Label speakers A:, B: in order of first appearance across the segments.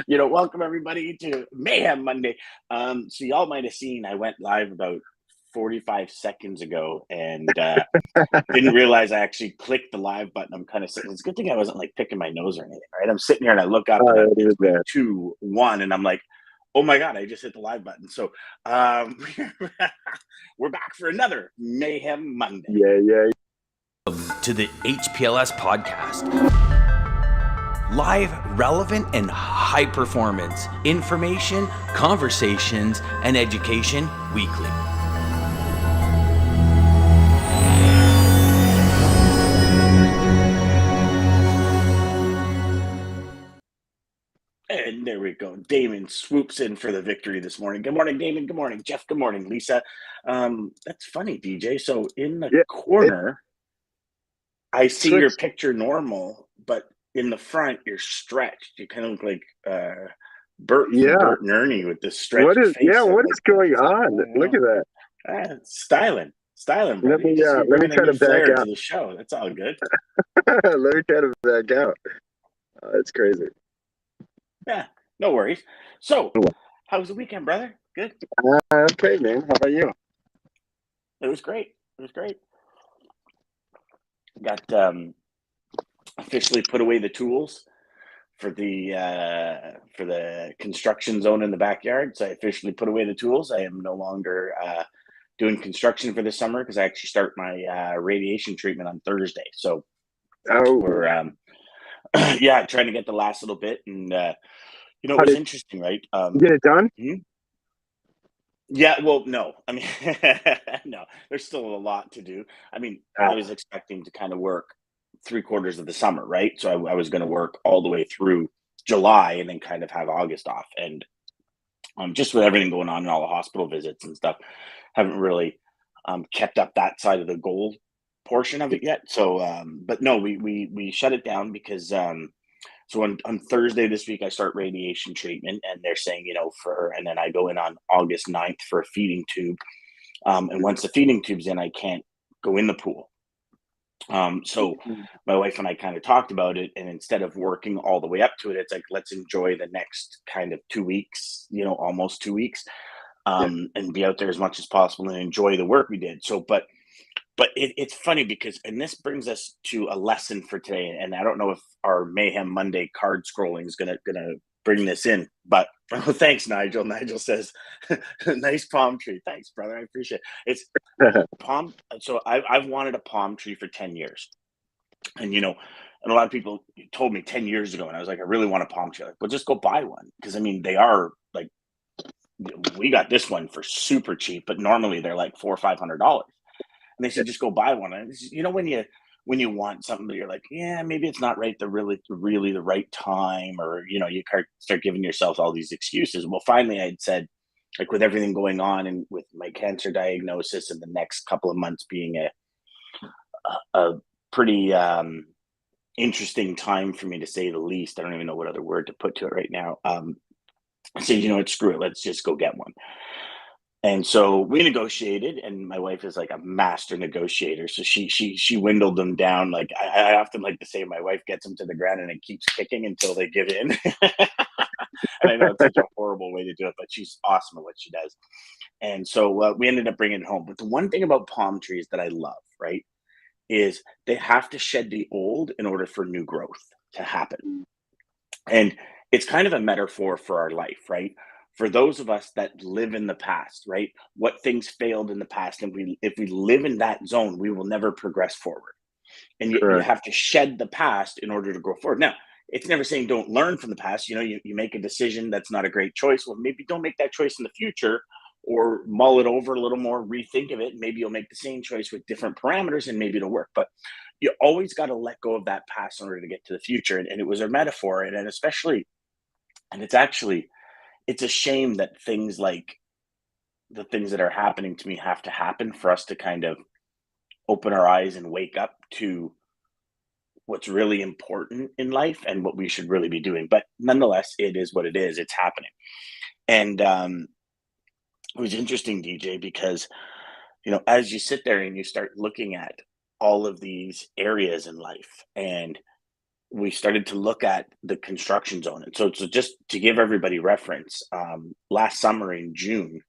A: Welcome everybody to Mayhem Monday. So y'all might have seen I went live about 45 seconds ago and didn't realize I actually clicked the live button. I'm kind of sitting. It's a good thing I wasn't like picking my nose or anything, right? I'm sitting here and I look up and
B: It
A: it's
B: was there.
A: 2-1, and I'm like, oh my god, I just hit the live button. So um, we're back for another Mayhem Monday.
B: Yeah.
C: To the HPLS podcast. Live, relevant, and high performance information, conversations, and education weekly.
A: And there we go. Daman swoops in for the victory this morning. Good morning, Daman. Good morning, Jeff. Good morning, Lisa. That's funny, DJ. So in the
B: Yeah.
A: corner, I see your
B: Switched.
A: picture normal, but in the front, you're stretched. You kind of look like Bert from
B: Yeah.
A: Bert and Ernie with this stretched face.
B: What is going on? Look at that.
A: Styling,
B: Let
A: brother.
B: me
A: You're
B: let me
A: bringing a
B: try
A: new
B: to back
A: flair to
B: out.
A: the show. That's all good.
B: Let me try to back out. It's crazy.
A: Yeah, no worries. So, how was the weekend, brother? Good.
B: Okay, man. How about you?
A: It was great. Got officially put away the tools for the construction zone in the backyard. So I officially put away the tools. I am no longer doing construction for the summer because I actually start my radiation treatment on Thursday. So
B: Oh,
A: we're trying to get the last little bit, and it
B: how
A: was
B: did
A: interesting, right?
B: you get it done?
A: Yeah, well, no, I mean, no, there's still a lot to do. I mean, I was expecting to kind of work 3/4 of the summer, right? So I was going to work all the way through July and then kind of have August off. And just with everything going on and all the hospital visits and stuff, haven't really kept up that side of the goal portion of it yet. So, but no, we shut it down because so on Thursday this week, I start radiation treatment, and they're saying, and then I go in on August 9th for a feeding tube. And once the feeding tube's in, I can't go in the pool. So my wife and I kind of talked about it, and instead of working all the way up to it, it's like, let's enjoy the next kind of 2 weeks, almost 2 weeks,
B: Yeah.
A: and be out there as much as possible and enjoy the work we did. So, but it's funny because, and this brings us to a lesson for today. And I don't know if our Mayhem Monday card scrolling is gonna bring this in, but thanks, Nigel. Nigel says, "Nice palm tree." Thanks, brother. I appreciate it. It's palm. So I've wanted a palm tree for 10 years, and and a lot of people told me 10 years ago, and I was like, I really want a palm tree. Like, well, just go buy one because I mean they are like, we got this one for super cheap, but normally they're like $400 or $500. And they said, just go buy one. And when you want something, but you're like, yeah, maybe it's not right, really the right time, or you start giving yourself all these excuses. Well, finally, I'd said, like, with everything going on and with my cancer diagnosis and the next couple of months being a pretty interesting time for me, to say the least. I don't even know what other word to put to it right now. I said, what, screw it, let's just go get one. And so we negotiated, and my wife is like a master negotiator. So she dwindled them down. Like I often like to say, my wife gets them to the ground and it keeps kicking until they give in. And I know it's such a horrible way to do it, but she's awesome at what she does. And so we ended up bringing it home. But the one thing about palm trees that I love, right, is they have to shed the old in order for new growth to happen. And it's kind of a metaphor for our life, right? For those of us that live in the past, right? What things failed in the past, and if we live in that zone, we will never progress forward. And you
B: Correct.
A: have to shed the past in order to grow forward. Now, it's never saying don't learn from the past. You make a decision that's not a great choice. Well, maybe don't make that choice in the future, or mull it over a little more, rethink of it. Maybe you'll make the same choice with different parameters, and maybe it'll work. But you always got to let go of that past in order to get to the future. And it was a metaphor, and especially, and it's a shame that things like the things that are happening to me have to happen for us to kind of open our eyes and wake up to what's really important in life and what we should really be doing. But nonetheless, it is what it is. It's happening. And it was interesting, DJ, because as you sit there and you start looking at all of these areas in life, and we started to look at the construction zone. And so just to give everybody reference, last summer in June,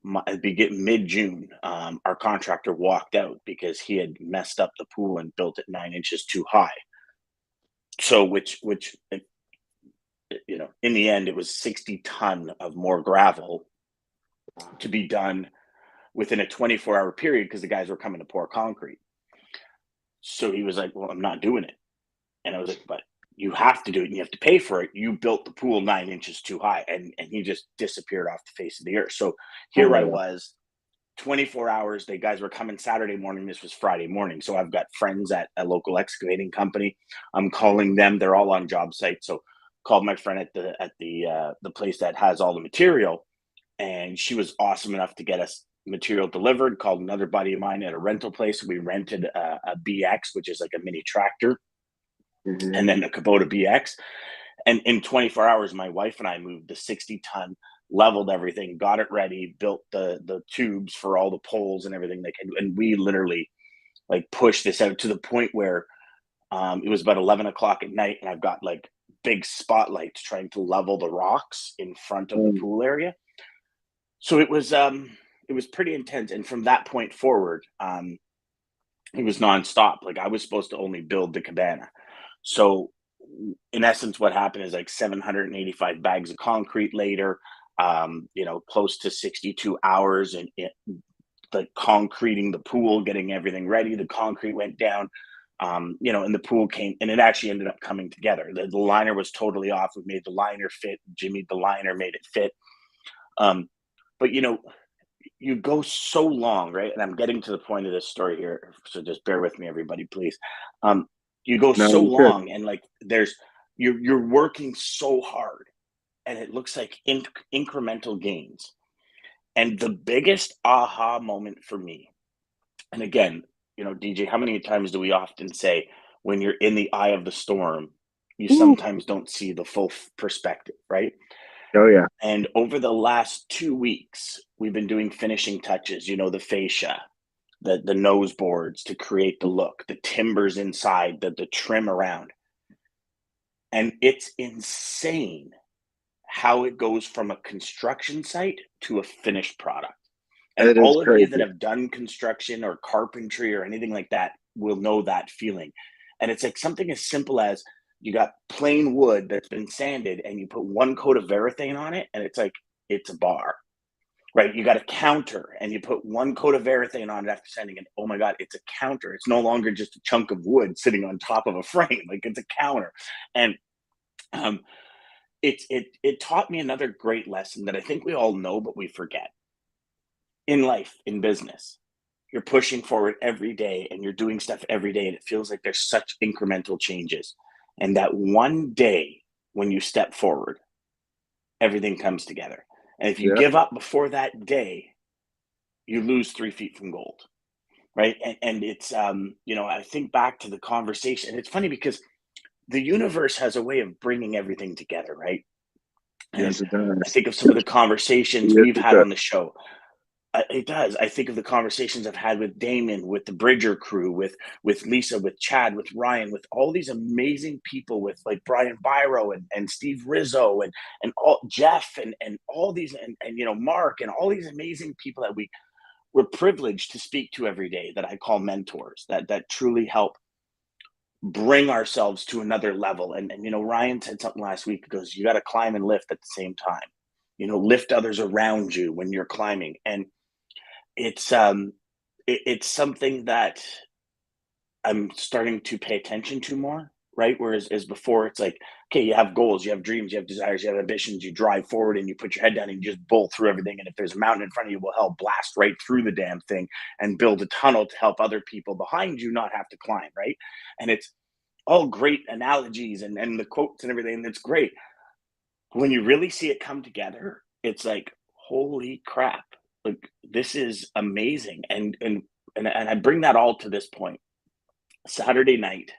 A: mid-June, our contractor walked out because he had messed up the pool and built it 9 inches too high. So, which in the end, it was 60 ton of more gravel to be done within a 24-hour period because the guys were coming to pour concrete. So he was like, "Well, I'm not doing it." And I was like, "But you have to do it and you have to pay for it. You built the pool 9 inches too high." And he just disappeared off the face of the earth. So here I was, 24 hours. The guys were coming Saturday morning. This was Friday morning. So I've got friends at a local excavating company. I'm calling them. They're all on job sites. So called my friend at the place that has all the material, and she was awesome enough to get us material delivered. Called another buddy of mine at a rental place. We rented a BX, which is like a mini tractor, and then a Kubota BX. And in 24 hours, my wife and I moved the 60 ton, leveled everything, got it ready, built the tubes for all the poles and everything. And we literally like pushed this out to the point where it was about 11 o'clock at night, and I've got like big spotlights trying to level the rocks in front of the pool area. So it was pretty intense. And from that point forward, it was nonstop. Like I was supposed to only build the cabana. So in essence, what happened is like 785 bags of concrete later, close to 62 hours and the concreting the pool, getting everything ready. The concrete went down, and the pool came, and it actually ended up coming together. The liner was totally off. We made the liner fit. Jimmy, the liner, made it fit. But you go so long, right? And I'm getting to the point of this story here, so just bear with me, everybody, please. You go so long, and like you're working so hard, and it looks like incremental gains. And the biggest aha moment for me, and again, DJ, how many times do we often say when you're in the eye of the storm, you sometimes don't see the full perspective, right?
B: Oh yeah.
A: And over the last 2 weeks, we've been doing finishing touches, the fascia, the nose boards to create the look, the timbers inside, the trim around. And it's insane how it goes from a construction site to a finished product. And all of you that have done construction or carpentry or anything like that will know that feeling. And it's like something as simple as you got plain wood that's been sanded and you put one coat of Varathane on it, and it's like it's a bar, right? You got a counter and you put one coat of Varathane on it after sanding, and oh my God, it's a counter. It's no longer just a chunk of wood sitting on top of a frame. Like it's a counter. And it taught me another great lesson that I think we all know, but we forget. In life, in business, you're pushing forward every day and you're doing stuff every day, and it feels like there's such incremental changes. And that one day when you step forward, everything comes together. And if you give up before that day, you lose 3 feet from gold, right? And it's, I think back to the conversation. It's funny because the universe has a way of bringing everything together, right? And
B: yes, it does.
A: I think of some of the conversations we've had on the show. It does. I think of the conversations I've had with Daman, with the Bridger crew, with Lisa, with Chad, with Ryan, with all these amazing people, with like Brian Biro and Steve Rizzo and all Jeff and all these and Mark and all these amazing people that we're privileged to speak to every day, that I call mentors, that truly help bring ourselves to another level. And Ryan said something last week. He goes, you got to climb and lift at the same time. Lift others around you when you're climbing. And it's something that I'm starting to pay attention to more, right? Whereas as before, it's like, okay, you have goals, you have dreams, you have desires, you have ambitions, you drive forward and you put your head down and you just bolt through everything. And if there's a mountain in front of you, will help blast right through the damn thing and build a tunnel to help other people behind you not have to climb, right? And it's all great analogies and the quotes and everything. That's great. When you really see it come together, it's like, holy crap. Like, this is amazing. And I bring that all to this point. Saturday night,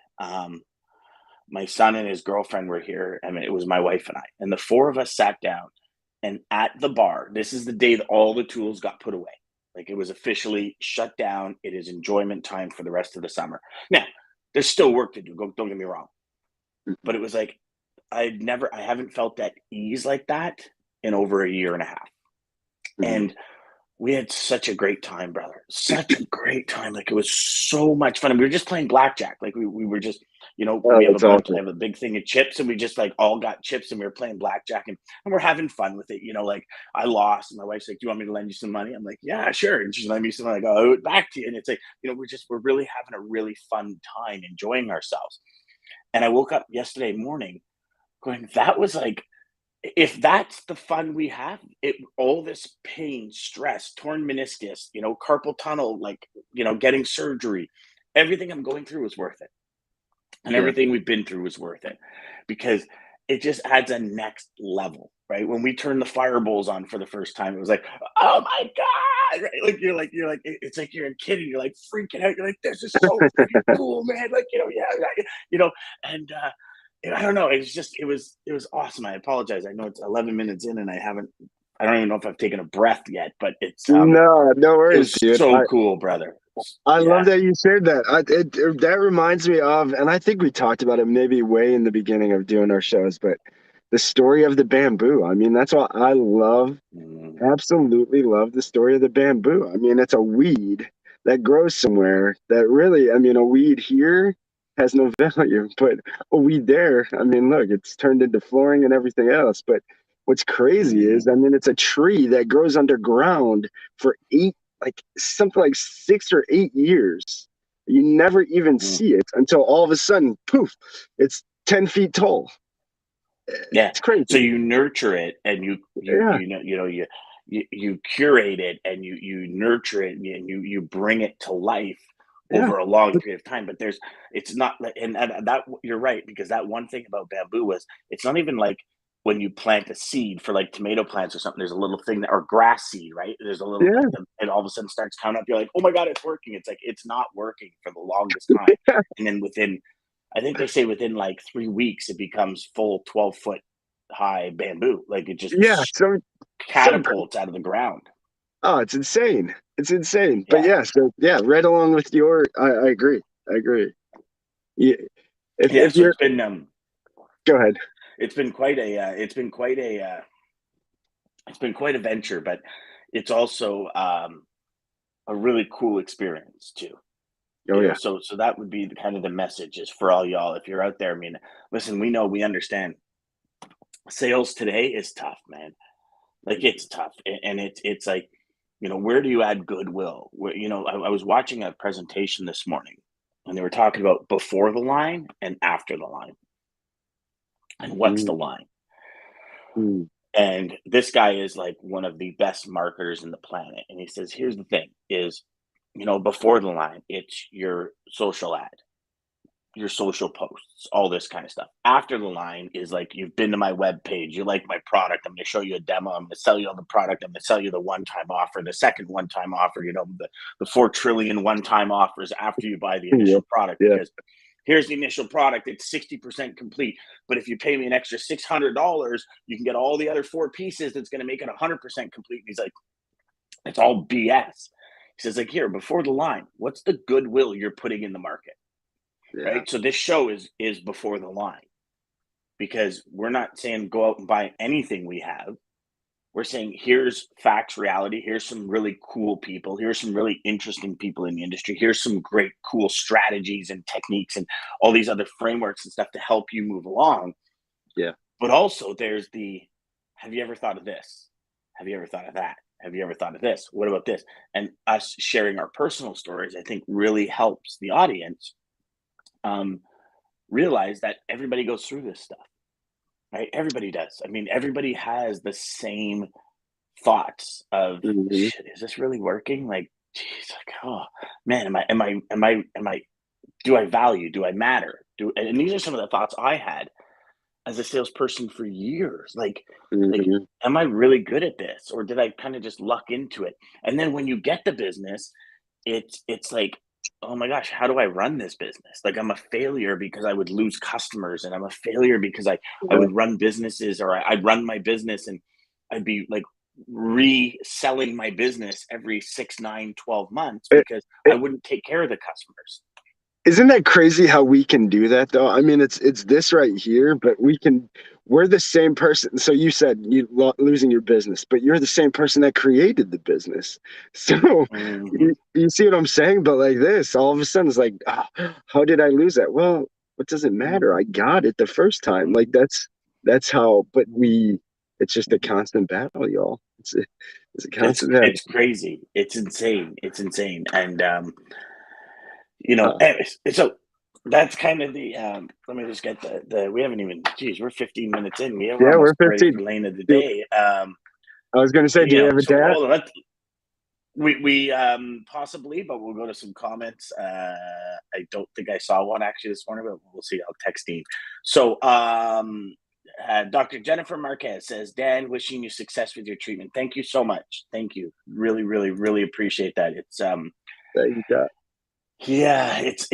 A: my son and his girlfriend were here. I mean, it was my wife and I, and the four of us sat down, and at the bar, this is the day that all the tools got put away. Like, it was officially shut down. It is enjoyment time for the rest of the summer. Now, there's still work to do. Don't get me wrong. but it was like, I haven't felt that ease like that in over a year and a half.
B: Mhm.
A: And we had such a great time, brother. Such a great time. Like, it was so much fun. And we were just playing blackjack. Like, we were just,
B: Oh,
A: we have
B: that's awesome.
A: I have a big thing of chips, and we just like all got chips, and we were playing blackjack, and we're having fun with it. Like, I lost, and my wife's like, "Do you want me to lend you some money?" I'm like, "Yeah, sure." And she's lending me some money. I go, "I owe it back to you." And it's like, we're really having a really fun time enjoying ourselves. And I woke up yesterday morning going, that was like, if that's the fun we have, all this pain, stress, torn meniscus, carpal tunnel, like, getting surgery, everything I'm going through is worth it. And
B: Yeah.
A: everything we've been through is worth it, because it just adds a next level, right? When we turned the fire bowls on for the first time, it was like, oh my God, right? Like, it's like you're a kid and you're like freaking out. You're like, this is so freaking cool, man. Like, yeah, and, I don't know. It was awesome. I apologize. I know it's 11 minutes in and I don't even know if I've taken a breath yet, but
B: No, no
A: it
B: worries,
A: was
B: dude.
A: so cool, brother.
B: I love
A: Yeah.
B: that you shared that. That reminds me of, and I think we talked about it maybe way in the beginning of doing our shows, but the story of the bamboo. I mean, that's what I love.
A: Mm,
B: Absolutely love the story of the bamboo. I mean, it's a weed that grows somewhere that really, I mean, a weed here has no value, but a weed there, I mean, look, it's turned into flooring and everything else. But what's crazy
A: mhm,
B: is, I mean, it's a tree that grows underground for like something like 6 or 8 years. You never even
A: mm.
B: see it until all of a sudden, poof, it's 10 feet tall.
A: Yeah.
B: It's
A: So
B: crazy.
A: you nurture it, and
B: Yeah.
A: you curate it, and you nurture it, and you bring it to life
B: Yeah.
A: over a long period of time. But it's not like, and that, you're right, because that one thing about bamboo was, it's not even like when you plant a seed for like tomato plants or something. There's a little thing or grass seed, right? There's a little
B: Yeah.
A: thing that, and all of a sudden starts counting up. You're like, oh my God, it's working. It's like, it's not working for the longest time, and then I think they say within like 3 weeks, it becomes full 12-foot high bamboo. Like, it just
B: Yeah. So
A: catapults out of the ground.
B: oh, it's insane. It's insane. But
A: Yeah.
B: yeah, so yeah, right along with your, I agree. I agree. Yeah,
A: Yeah.
B: if
A: So
B: you're, go ahead.
A: it's been quite a, it's been quite a venture, but it's also, a really cool experience too.
B: Oh yeah.
A: So that would be the kind of the message is for all y'all. If you're out there, I mean, listen, we understand sales today is tough, man. Like, it's tough, and it's like, where do you add goodwill? Where, I was watching a presentation this morning, and they were talking about before the line and after the line, and what's the
B: Mm,
A: line.
B: mm,
A: And this guy is like one of the best marketers in the planet, and he says, here's the thing: is, before the line, it's your social ad, your social posts, all this kind of stuff. After the line is like, you've been to my web page, you like my product, I'm going to show you a demo, I'm going to sell you on the product, I'm going to sell you the one-time offer, the second one-time offer, the 4 trillion one-time offers after you buy the
B: yeah.
A: initial product,
B: Yeah.
A: because here's the initial product, it's 60% complete, but if you pay me an extra $600, you can get all the other 4 pieces, that's going to make it 100% complete. And he's like, it's all BS. He says, like, here, before the line, what's the goodwill you're putting in the market?
B: Yeah.
A: Right. So this show is before the line, because we're not saying go out and buy anything we have. We're saying, here's facts, reality. Here's some really cool people. Here's some really interesting people in the industry. Here's some great, cool strategies and techniques and all these other frameworks and stuff to help you move along.
B: Yeah.
A: But also, there's have you ever thought of this? Have you ever thought of that? Have you ever thought of this? What about this? And us sharing our personal stories, I think, really helps the audience um, realize that everybody goes through this stuff, right? Everybody does. I mean, everybody has the same thoughts of,
B: Hmm.
A: shit, is this really working? Like, geez, like, oh man, am I, do I value? Do I matter? And these are some of the thoughts I had as a salesperson for years. Like,
B: Hmm.
A: am I really good at this? Or did I kind of just luck into it? And then when you get the business, it's like, oh my gosh, how do I run this business? Like, I'm a failure because I would lose customers, and I'm a failure because I
B: Yeah.
A: would run businesses, or I'd run my business and I'd be like reselling my business every 6, 9, 12 months
B: It,
A: because I
B: it,
A: wouldn't take care of the customers.
B: Isn't that crazy how we can do that though? I mean, it's this right here, but we're the same person. So you said losing your business, but you're the same person that created the business. So
A: Mm-hmm.
B: you see what I'm saying? But like this, all of a sudden it's like, how did I lose that? Well, what does it matter? I got it the first time. Like that's how, but it's just a constant battle, y'all. It's a constant battle.
A: It's crazy. It's insane. It's insane. And
B: Uh,
A: anyways, so that's kind of the let me just get the we haven't even, geez, we're 15 minutes in. We're
B: yeah, we're
A: almost ready
B: 15.
A: for lane of the
B: Do,
A: day.
B: I was going to say, do we have a
A: So
B: dad?
A: hold on. We possibly, but we'll go to some comments. I don't think I saw one actually this morning, but we'll see. I'll text Dean. So Dr. Jennifer Marquez says, Dan, wishing you success with your treatment. Thank you so much. Thank you. Really, really, really appreciate that. It's
B: That you got.
A: yeah, it's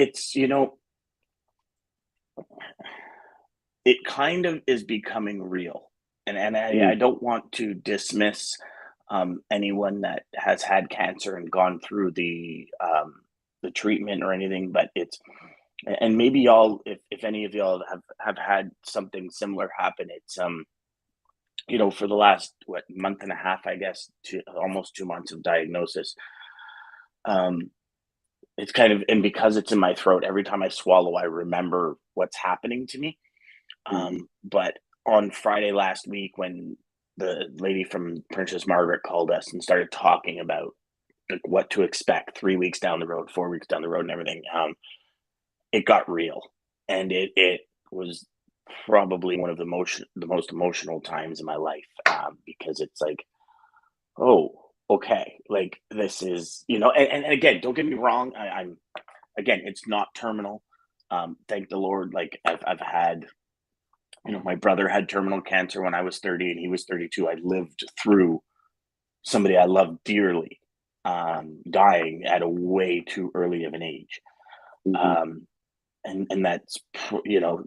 A: it kind of is becoming real. And I
B: Mm,
A: don't want to dismiss anyone that has had cancer and gone through the treatment or anything, but it's, and maybe y'all, if any of y'all have had something similar happen, it's for the last month and a half, I guess, to almost 2 months of diagnosis. Um, it's kind of, and because it's in my throat, every time I swallow, I remember what's happening to me.
B: mm,
A: But on Friday last week, when the lady from Princess Margaret called us and started talking about like what to expect 3 weeks down the road, 4 weeks down the road, and everything, it got real, and it was probably one of the most emotional times in my life, because it's like, oh, okay, like this is, and again, don't get me wrong, I'm again, it's not terminal. Thank the Lord. Like I've had, my brother had terminal cancer when I was 30 and he was 32. I lived through somebody I loved dearly dying at a way too early of an age.
B: mhm,
A: Um, and that's,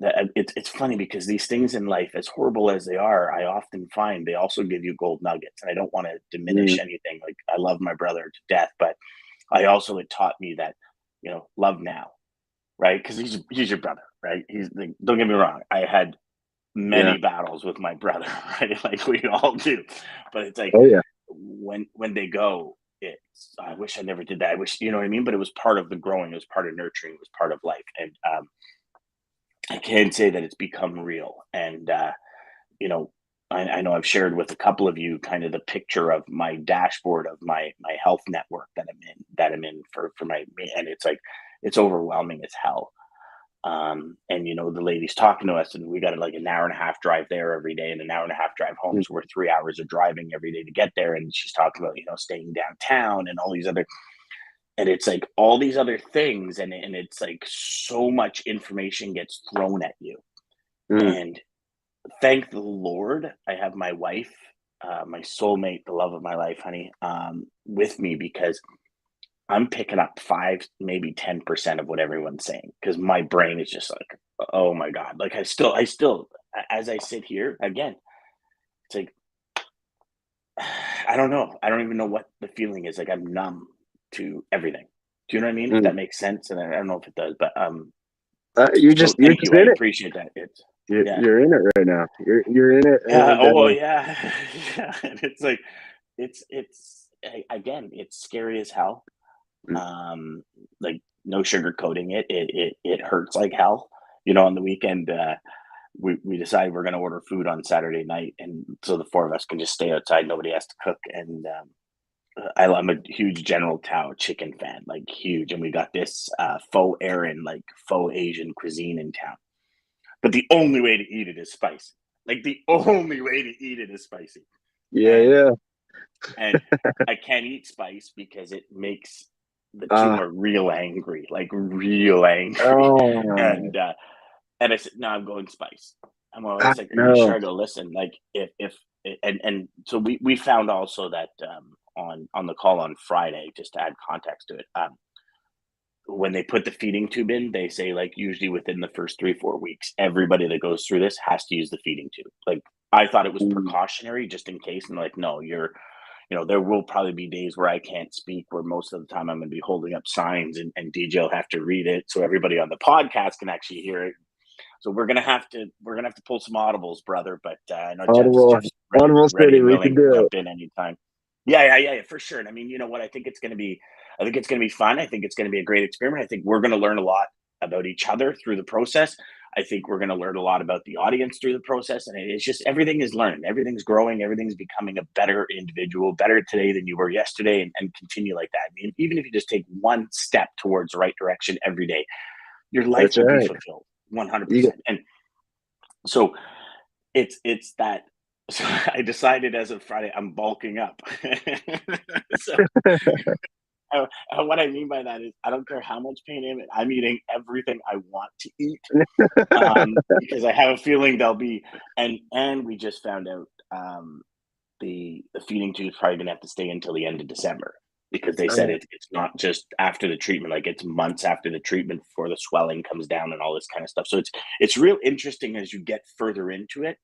A: that it's funny because these things in life, as horrible as they are, I often find they also give you gold nuggets. And I don't want to
B: mm,
A: diminish anything. Like I love my brother to death, but I also, it taught me that, love now, right? Because he's your brother, right? He's like, don't get me wrong. I had
B: yeah.
A: many battles with my brother, right? Like we all do. But it's like
B: Oh yeah.
A: when they go, it's, I wish I never did that. I wish, you know what I mean? But it was part of the growing, it was part of nurturing, it was part of life. And I can say that it's become real. And you know, I know I've shared with a couple of you kind of the picture of my dashboard of my health network that I'm in for my, and it's like it's overwhelming as hell. And the lady's talking to us, and we got like an hour and a half drive there every day and an hour and a half drive home.
B: Mm,
A: So we're 3 hours of driving every day to get there. And she's talking about, staying downtown and all these other, and it's like all these other things. And it's like so much information gets thrown at you.
B: mm,
A: And thank the Lord, I have my wife, my soulmate, the love of my life, honey, with me, because I'm picking up 5, maybe 10% of what everyone's saying, because my brain is just like, oh my God. Like I still, as I sit here again, it's like, I don't know. I don't even know what the feeling is. Like I'm numb to everything. Do you know what I mean? If
B: mm.
A: that makes sense. And I don't know if it does, but
B: You're
A: so thank
B: just
A: you. I
B: in it.
A: appreciate that. It's,
B: You're,
A: yeah.
B: you're in it right now. You're in it,
A: Yeah.
B: and
A: Oh, well, yeah. Yeah. And it's like, again, it's scary as hell.
B: mm,
A: Um, like no sugarcoating it. It hurts like hell. On the weekend, we decided we're going to order food on Saturday night, and so the four of us can just stay outside. Nobody has to cook. And I'm a huge General Tao chicken fan, like huge. And we got this faux Aaron, like faux Asian cuisine in town. But the only way to eat it is spicy. Like the only way to eat it is spicy.
B: yeah,
A: And
B: yeah.
A: and I can't eat spice because it makes the
B: Uh,
A: tumor real angry, like real angry.
B: oh,
A: And I said, no, I'm going spice. And my
B: I
A: wife's like, are you
B: know.
A: sure? I go, listen, like if and so we found also that on the call on Friday, just to add context to it, when they put the feeding tube in, they say like usually within the first 3-4 weeks, everybody that goes through this has to use the feeding tube. Like I thought it was
B: Mm,
A: precautionary just in case, and like no, there will probably be days where I can't speak, where most of the time I'm going to be holding up signs, and DJ will have to read it so everybody on the podcast can actually hear it. So we're gonna have to pull some audibles, brother. But I know Jeff's
B: Audible
A: ready
B: City,
A: and
B: we
A: willing
B: can
A: to
B: do
A: jump
B: it.
A: in anytime. Yeah, for sure. And I mean, you know what? I think it's gonna be fun. I think it's gonna be a great experiment. I think we're gonna learn a lot about each other through the process. I think we're gonna learn a lot about the audience through the process. And it's just everything is learning, everything's growing, everything's becoming a better individual, better today than you were yesterday, and continue like that. I mean, even if you just take one step towards the right direction every day, your life
B: That's
A: will be
B: right.
A: fulfilled 100%.
B: You,
A: And so it's that. So I decided as of Friday, I'm bulking up. So what I mean by that is I don't care how much pain I'm in. I'm eating everything I want to eat, because I have a feeling there'll be, and we just found out the feeding tube is probably going to have to stay until the end of December, because they said it's not just after the treatment, like it's months after the treatment before the swelling comes down and all this kind of stuff. So it's real interesting as you get further into it.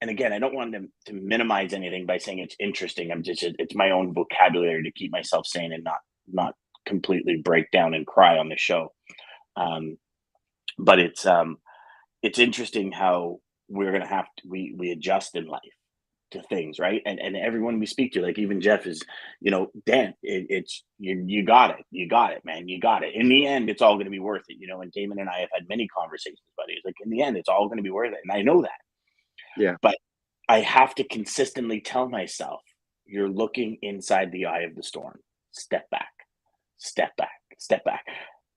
A: And again, I don't want to minimize anything by saying it's interesting. It's my own vocabulary to keep myself sane and not completely break down and cry on the show. But it's interesting how we're gonna have to we adjust in life to things, right? And everyone we speak to, like even Jeff is, Dan, it's you got it, man, you got it. In the end, it's all gonna be worth it, And Damon and I have had many conversations, buddies. Like in the end, it's all gonna be worth it, and I know that.
B: yeah.
A: But I have to consistently tell myself, you're looking inside the eye of the storm. Step back, step back, step back.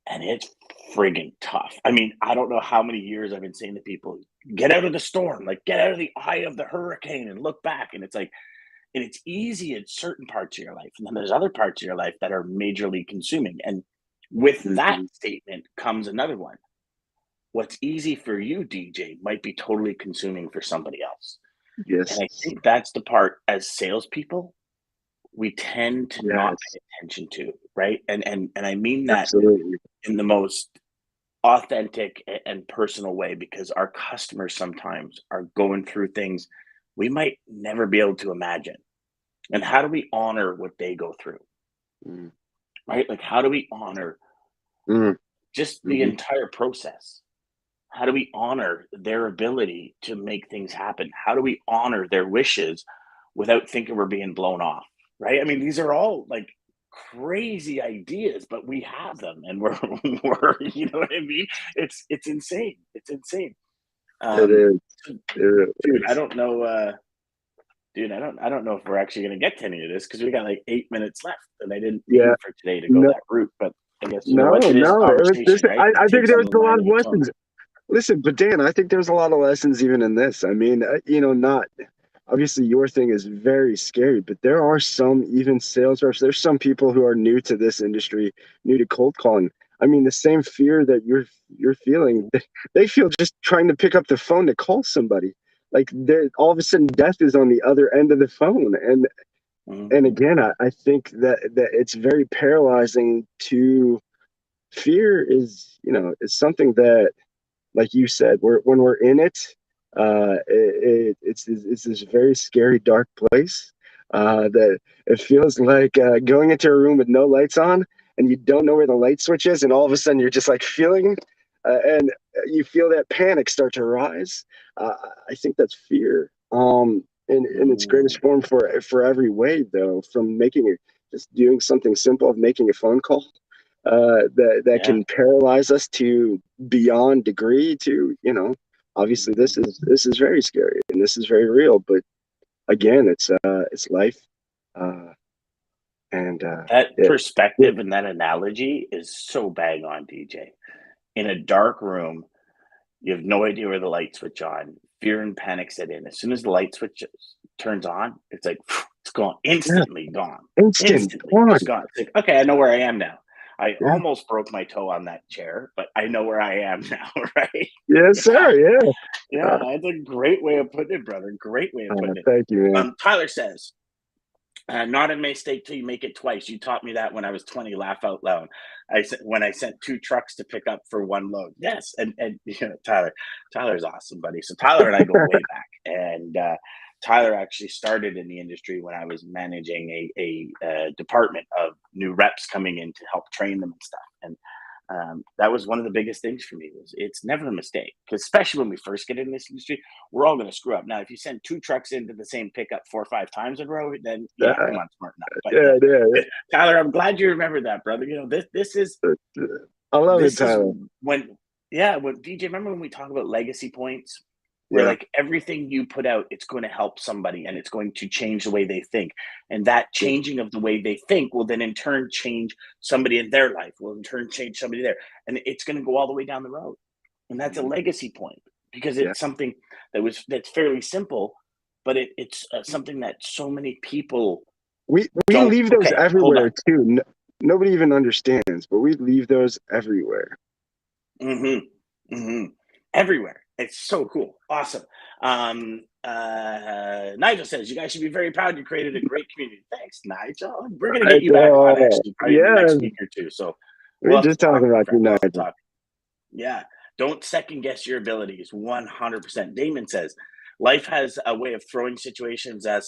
A: And it's friggin' tough. I mean, I don't know how many years I've been saying to people, get out of the storm, like get out of the eye of the hurricane and look back. And it's like, and it's easy in certain parts of your life. And then there's other parts of your life that are majorly consuming. And with that statement comes another one. What's easy for you, DJ, might be totally consuming for somebody else.
B: Yes.
A: And I think that's the part as salespeople we tend to not pay attention to, right? And I mean that
B: Absolutely.
A: in the most authentic and personal way, because our customers sometimes are going through things we might never be able to imagine. And how do we honor what they go through? Right? Like, how do we honor just the entire process? How do we honor their ability to make things happen? How do we honor their wishes without thinking we're being blown off? Right? I mean, these are all like crazy ideas, but we have them, and we're you know what I mean? It's insane. It's insane.
B: It is.
A: Dude, I don't know. Dude, I don't know if we're actually going to get to any of this, because we got like 8 minutes left, and I didn't mean for today to go that route. But I guess it is a conversation, right?
B: I think there was a lot of
A: its
B: lessons. Listen, but Dan, I think there's a lot of lessons even in this. I mean, not obviously your thing is very scary, but there are some even sales reps. There's some people who are new to this industry, new to cold calling. I mean, the same fear that you're feeling, they feel just trying to pick up the phone to call somebody. Like all of a sudden, death is on the other end of the phone, and again, I think that it's very paralyzing. To fear is is something that, like you said, when we're in it, it's this very scary, dark place, that it feels like going into a room with no lights on, and you don't know where the light switch is, and all of a sudden you're just like feeling, and you feel that panic start to rise. I think that's fear, in its greatest form for every way, though, from just doing something simple of making a phone call, that can paralyze us to beyond degree, to obviously this is very scary and this is very real, but again, it's life, and
A: that perspective and that analogy is so bang on, DJ. In a dark room, you have no idea where the light switch on. Fear and panic set in. As soon as the light switch turns on, it's like it's gone, instantly gone, instantly just gone. It's like, okay, I know where I am now. I almost broke my toe on that chair, but I know where I am now, right?
B: Yes, sir. Yeah.
A: That's a great way of putting it, brother. Great way of putting it.
B: Thank you, man.
A: Tyler says, not a mistake till you make it twice. You taught me that when I was 20. Laugh out loud. When I sent 2 trucks to pick up for 1 load. Yes, and Tyler's awesome, buddy. So Tyler and I go way back, and Tyler actually started in the industry when I was managing a department of new reps coming in to help train them and stuff. And that was one of the biggest things for me. Was it's never a mistake, because especially when we first get in this industry, we're all going to screw up. Now, if you send 2 trucks into the same pickup 4 or 5 times in a row, then yeah, come on, smart enough. But
B: Yeah.
A: Tyler, I'm glad you remember that, brother. You know, this is
B: I love
A: this
B: it, Tyler.
A: is when DJ, remember when we talk about legacy points? Where like everything you put out, it's going to help somebody and it's going to change the way they think. And that changing of the way they think will then in turn change somebody in their life, will in turn change somebody there. And it's going to go all the way down the road. And that's a legacy point, because it's something that's fairly simple, but it's something that so many people
B: we leave those everywhere too. No, nobody even understands, but we leave those everywhere.
A: Everywhere. It's so cool. Awesome. Nigel says, you guys should be very proud you created a great community. Thanks, Nigel. We're going to get you back on, actually, probably in the next week or two. So
B: we're just talking about you, Nigel.
A: Yeah. Don't second guess your abilities. 100%. Daman says, life has a way of throwing situations that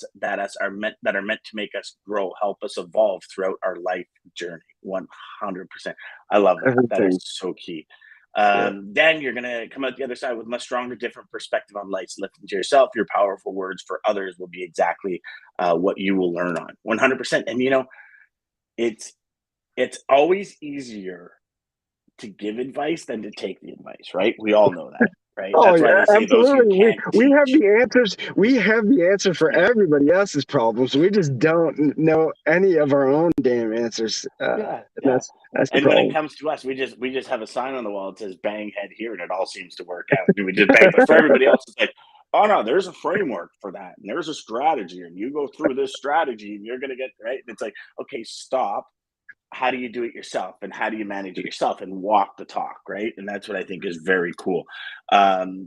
A: are meant to make us grow, help us evolve throughout our life journey. 100%. I love that.
B: Everything.
A: That is so key. Then you're going to come out the other side with a much stronger, different perspective on life. Listen to yourself. Your powerful words for others will be exactly what you will learn on. 100%. And, you know, it's always easier to give advice than to take the advice, right? We all know that, right?
B: Oh,
A: that's why
B: yeah,
A: they say
B: absolutely.
A: Those who can't
B: we have
A: teach.
B: the answers. We have the answer for everybody else's problems. We just don't know any of our own damn answers. That's the
A: and
B: problem.
A: when it comes to us, we just have a sign on the wall that says "bang head here," and it all seems to work out. And we just bang. But for everybody else, it's like, oh no, there's a framework for that, and there's a strategy, and you go through this strategy, and you're gonna get right. And it's like, okay, stop. How do you do it yourself, and how do you manage it yourself, and walk the talk, right? And that's what I think is very cool.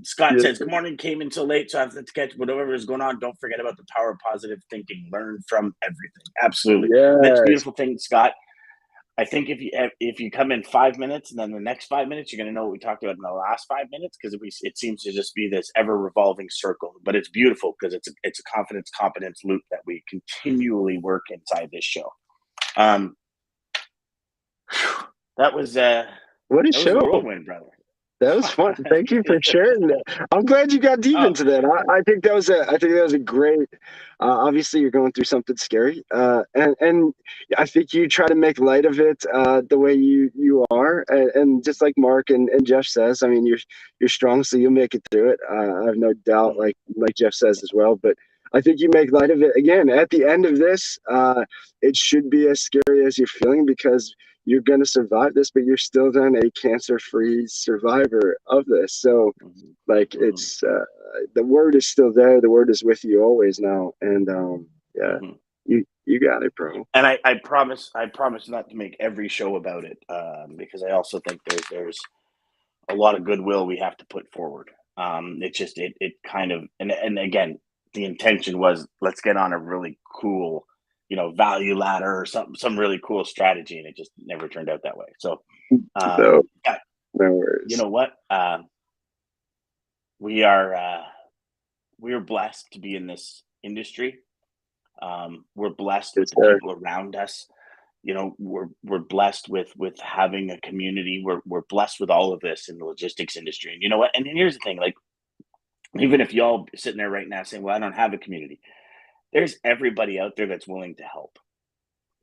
A: Scott says, good morning, came in so late, so I have to catch whatever is going on. Don't forget about the power of positive thinking. Learn from everything. Absolutely. That's a beautiful thing, Scott. I think if you come in 5 minutes and then the next 5 minutes, you're going to know what we talked about in the last 5 minutes, because it seems to just be this ever revolving circle. But it's beautiful because it's a confidence competence loop that we continually work inside this show. That was
B: what a show,
A: whirlwind, brother.
B: That was fun. Thank you for sharing that. I'm glad you got deep into that. I think that was a great. Obviously, you're going through something scary, and I think you try to make light of it the way you are, and just like Mark and Jeff says, I mean, you're strong, so you'll make it through it. I have no doubt, like Jeff says as well. But I think you make light of it. Again, at the end of this, it should be as scary as you're feeling, because you're going to survive this, but you're still then a cancer-free survivor of this. So like it's the word is still there. The word is with you always now. And you got it, bro.
A: And I promise not to make every show about it, because I also think there's a lot of goodwill we have to put forward. It's just it kind of, and again, the intention was, let's get on a really cool, value ladder or some really cool strategy, and it just never turned out that way. So,
B: no worries.
A: You know what? We are blessed to be in this industry. We're blessed with the people around us. We're blessed with having a community. We're blessed with all of this in the logistics industry. And you know what? And here's the thing, like, even if y'all sitting there right now saying, well, I don't have a community, there's everybody out there that's willing to help.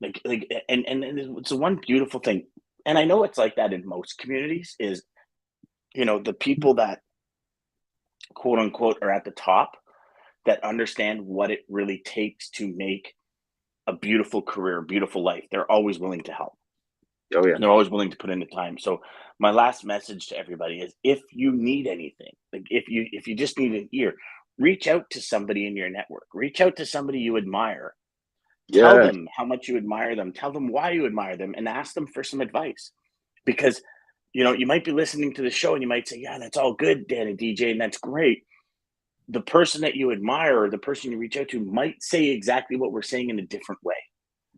A: And it's the one beautiful thing. And I know it's like that in most communities is, the people that quote unquote are at the top, that understand what it really takes to make a beautiful career, a beautiful life. They're always willing to help.
B: Oh yeah.
A: And they're always willing to put in the time. So my last message to everybody is, if you need anything, like if you just need an ear, reach out to somebody in your network, reach out to somebody you admire, tell them how much you admire them, tell them why you admire them, and ask them for some advice. Because, you might be listening to the show and you might say, yeah, that's all good, Dan and DJ, and that's great. The person that you admire or the person you reach out to might say exactly what we're saying in a different way.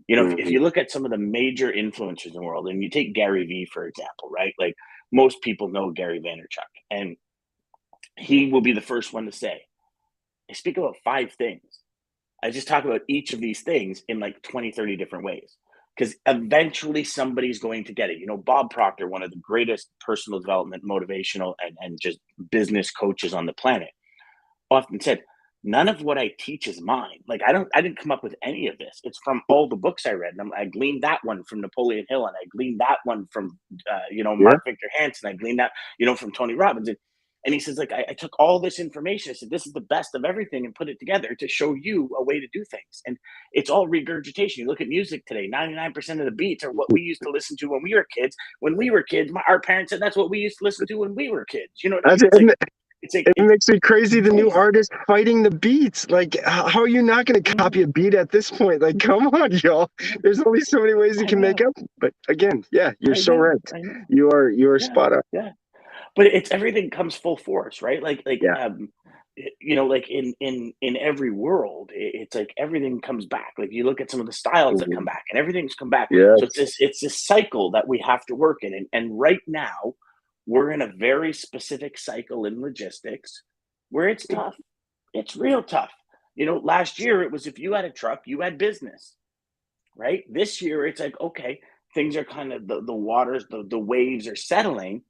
A: If you look at some of the major influencers in the world, and you take Gary Vee, for example, right? Like, most people know Gary Vaynerchuk, and he will be the first one to say, I speak about 5 things. I just talk about each of these things in like 20, 30 different ways. Because eventually somebody's going to get it. Bob Proctor, one of the greatest personal development, motivational, and just business coaches on the planet, often said, none of what I teach is mine. Like I didn't come up with any of this. It's from all the books I read. And I gleaned that one from Napoleon Hill, and I gleaned that one from, Mark Victor Hansen. I gleaned that, from Tony Robbins. And he says, like, I took all this information. I said, this is the best of everything, and put it together to show you a way to do things. And it's all regurgitation. You look at music today, 99% of the beats are what we used to listen to when we were kids. When we were kids, our parents said that's what we used to listen to when we were kids. You know what I mean?
B: It makes me crazy. The new artist fighting the beats. Like, how are you not going to copy a beat at this point? Like, come on, y'all. There's only so many ways you can make up. But again, you're so right. You are spot on.
A: Yeah. But it's everything comes full force, right? Like in every world, it's like everything comes back. Like you look at some of the styles that come back, and everything's come back.
B: Yes.
A: So it's this cycle that we have to work in. And right now, we're in a very specific cycle in logistics where it's tough. It's real tough. Last year it was, if you had a truck, you had business, right? This year it's like, okay, things are kind of the waters, the waves are settling.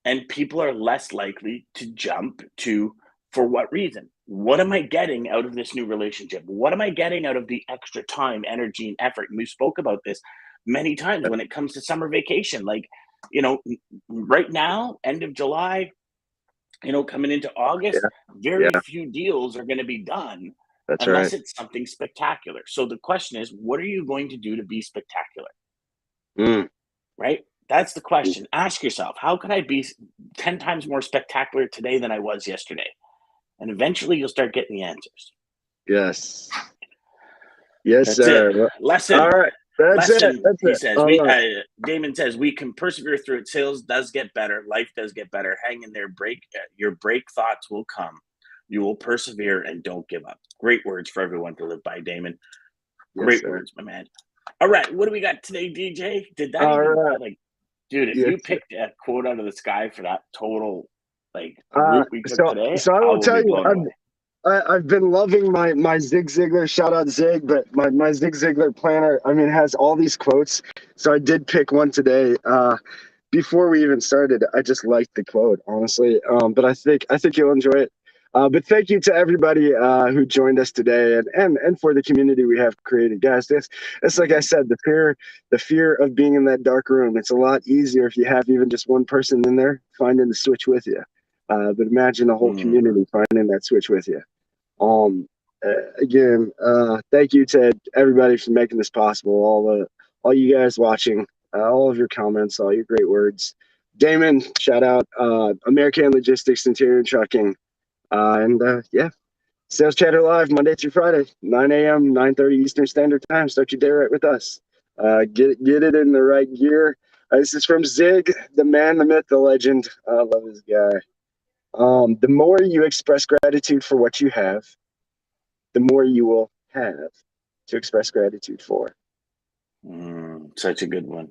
A: And people are less likely to jump to, for what reason? What am I getting out of this new relationship? What am I getting out of the extra time, energy, and effort? And we spoke about this many times when it comes to summer vacation. Like, right now, end of July, coming into August, very few deals are going to be done unless it's something spectacular. So the question is, what are you going to do to be spectacular? Right? That's the question. Ask yourself, how can I be 10 times more spectacular today than I was yesterday? And eventually you'll start getting the answers.
B: Yes. Yes,
A: That's
B: sir.
A: It. Lesson.
B: All right. That's
A: Lesson,
B: it.
A: he says. Daman says, we can persevere through it. Sales does get better. Life does get better. Hang in there. Your break thoughts will come. You will persevere and don't give up. Great words for everyone to live by, Daman. Great words, my man. All right. What do we got today, DJ? Did that dude, if you picked a quote out of the sky for that total route we took today,
B: so I will tell you, I've been loving my Zig Ziglar, shout out Zig, but my Zig Ziglar planner, has all these quotes. So I did pick one today. Before we even started, I just liked the quote, honestly. But I think you'll enjoy it. But thank you to everybody who joined us today, and for the community we have created, guys. It's like I said, the fear of being in that dark room. It's a lot easier if you have even just one person in there finding the switch with you. But imagine a whole community finding that switch with you. Again, thank you to everybody for making this possible. All you guys watching, all of your comments, all your great words. Daman, shout out. American Logistics, Centurion Trucking. Sales Chatter Live Monday through Friday, 9 a.m., 9:30 Eastern Standard Time. Start your day right with us. Get it in the right gear. This is from Zig, the man, the myth, the legend. I love this guy. The more you express gratitude for what you have, the more you will have to express gratitude for.
A: Such a good one.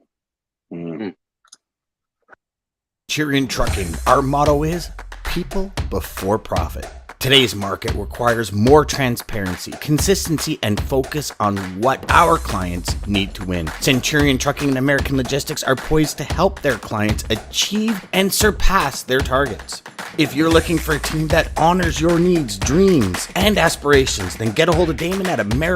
C: Centurion Trucking, our motto is people before profit. Today's market requires more transparency, consistency, and focus on what our clients need to win. Centurion Trucking and American Logistics are poised to help their clients achieve and surpass their targets. If you're looking for a team that honors your needs, dreams, and aspirations, then get a hold of Daman at American